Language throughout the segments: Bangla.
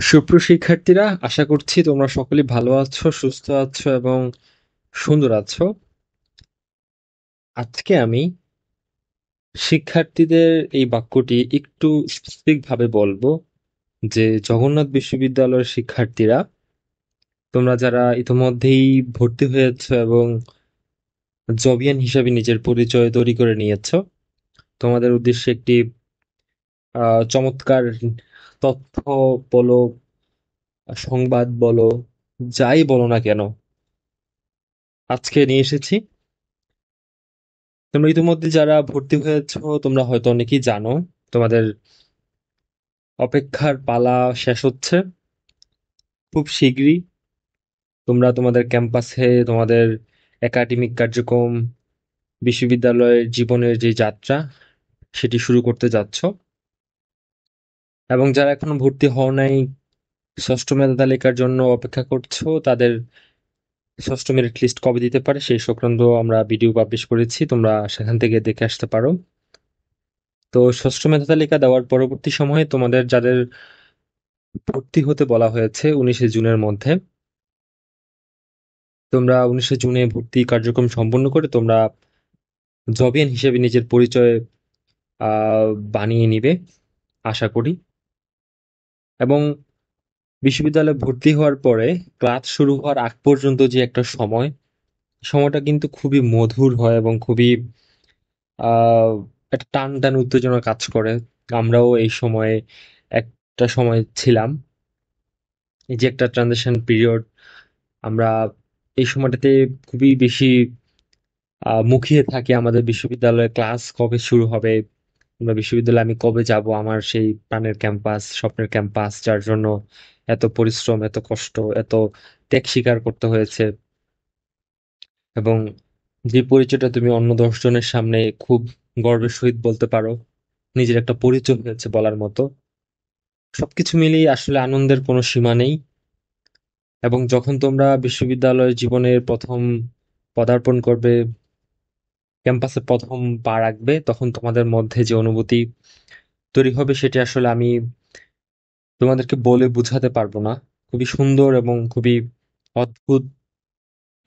সুপ্রিয় শিক্ষার্থীরা, আশা করছি তোমরা সকলেই ভালো আছো, সুস্থ আছো এবং সুন্দর আছো। আজকে আমি শিক্ষার্থীদের এই বাক্যটি একটু স্পেসিফিক ভাবে বলবো যে জগন্নাথ বিশ্ববিদ্যালয়ের শিক্ষার্থীরা, তোমরা যারা ইতোমধ্যেই ভর্তি হয়েছো এবং জবিয়ান হিসেবে নিজের পরিচয় তৈরি করে নিয়েছো, তোমাদের উদ্দেশ্যে একটি চমৎকার তথ্য বলো, সংবাদ বলো, যাই বলো না কেন, আজকে নিয়ে এসেছি। তোমরা ইতিমধ্যে যারা ভর্তি হয়েছো, তোমরা হয়তো অনেকেই জানো তোমাদের অপেক্ষার পালা শেষ হচ্ছে খুব শীঘ্রই। তোমরা তোমাদের ক্যাম্পাসে তোমাদের একাডেমিক কার্যক্রম, বিশ্ববিদ্যালয়ের জীবনের যে যাত্রা, সেটি শুরু করতে যাচ্ছ। এবং যারা এখনো ভর্তি হও নাই, ষষ্ঠ মেধা তালিকার জন্য অপেক্ষা করছো, তাদের ষষ্ঠ মেরিট লিস্ট কবে দিতে পারে সেই সংক্রান্ত আমরা ভিডিও পাবলিশ করেছি, তোমরা সেখান থেকে দেখে আসতে পারো। তো ষষ্ঠ মেধা তালিকা দেওয়ার পরবর্তী সময়ে তোমাদের যাদের ভর্তি হতে বলা হয়েছে 19শে জুনের মধ্যে, তোমরা 19শে জুনে ভর্তি কার্যক্রম সম্পন্ন করে তোমরা জবিয়ান হিসেবে নিজের পরিচয় আহ, বানিয়ে নিবে আশা করি। এবং বিশ্ববিদ্যালয়ে ভর্তি হওয়ার পরে ক্লাস শুরু হওয়ার আগ পর্যন্ত যে একটা সময়টা কিন্তু খুবই মধুর হয় এবং খুবই আহ একটা টান টান উত্তেজনা কাজ করে। আমরাও এই সময়ে একটা সময় ছিলাম, এই যে একটা ট্রানজিশন পিরিয়ড, আমরা এই সময়টাতে খুবই বেশি মুখিয়ে থাকি আমাদের বিশ্ববিদ্যালয়ে ক্লাস কবে শুরু হবে, আমরা বিশ্ববিদ্যালয়ে আমি কবে যাব, আমার সেই প্রাণের ক্যাম্পাস, স্বপ্নের ক্যাম্পাস, যার জন্য এত পরিশ্রম, এত কষ্ট, এত ত্যাগ স্বীকার করতে হয়েছে। এবং যে পরিচয়টা তুমি অন্য 10 জনের সামনে খুব গর্বের সহিত বলতে পারো, নিজের একটা পরিচয় হয়েছে বলার মতো, সবকিছু মিলিয়ে আসলে আনন্দের কোনো সীমা নেই। এবং যখন তোমরা বিশ্ববিদ্যালয় জীবনের প্রথম পদার্পণ করবে, ক্যাম্পাসে প্রথম পা রাখবে, তখন তোমাদের মধ্যে যে অনুভূতি তৈরি হবে সেটি আসলে আমি তোমাদেরকে বলে বোঝাতে পারবো না। খুবই সুন্দর এবং খুবই অদ্ভুত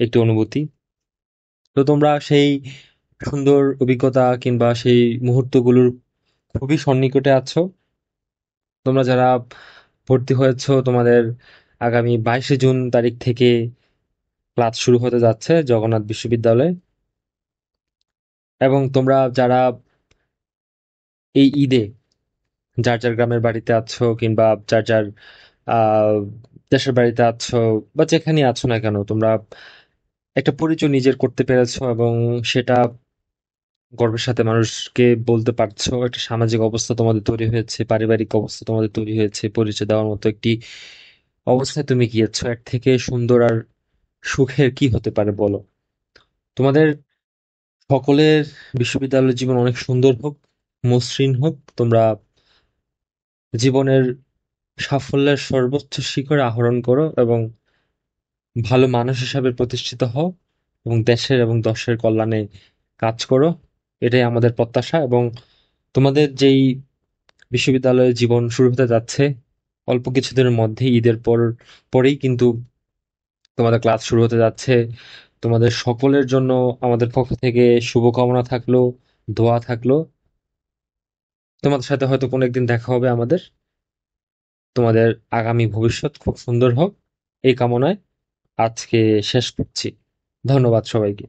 একটি অনুভূতি। তো তোমরা সেই সুন্দর অভিজ্ঞতা কিংবা সেই মুহূর্তগুলোর খুবই সন্নিকটে আছো। তোমরা যারা ভর্তি হয়েছো, তোমাদের আগামী 22শে জুন তারিখ থেকে ক্লাস শুরু হতে যাচ্ছে জগন্নাথ বিশ্ববিদ্যালয়ে। এবং তোমরা যারা এই ঈদে যার যার গ্রামের বাড়িতে আছো কিংবা যার যার আহ দেশের বাড়িতে আছো বা যেখানে আছো না কেন, তোমরা একটা পরিচয় নিজের করতে পেরেছো এবং সেটা গর্বের সাথে মানুষকে বলতে পারছো। একটা সামাজিক অবস্থা তোমাদের তৈরি হয়েছে, পারিবারিক অবস্থা তোমাদের তৈরি হয়েছে, পরিচয় দেওয়ার মতো একটি অবস্থায় তুমি গিয়েছো। এর থেকে সুন্দর আর সুখের কি হতে পারে বলো? তোমাদের সকলের বিশ্ববিদ্যালয় জীবন অনেক সুন্দর হোক, মসৃণ হোক। তোমরা জীবনের সাফল্যের সর্বোচ্চ শিখরে আহরণ করো এবং ভালো মানুষ হিসাবে প্রতিষ্ঠিত হও এবং দেশের এবং দশের কল্যাণে কাজ করো, এটাই আমাদের প্রত্যাশা। এবং তোমাদের যেই বিশ্ববিদ্যালয়ে জীবন শুরু হতে যাচ্ছে অল্প কিছুদিনের মধ্যে, ঈদের পরেই কিন্তু তোমাদের ক্লাস শুরু হতে যাচ্ছে। তোমাদের সকলের জন্য আমাদের পক্ষ থেকে শুভকামনা থাকলো, দোয়া থাকলো। তোমাদের সাথে হয়তো কোনো একদিন দেখা হবে আমাদের। তোমাদের আগামী ভবিষ্যৎ খুব সুন্দর হোক এই কামনায় আজকে শেষ করছি। ধন্যবাদ সবাইকে।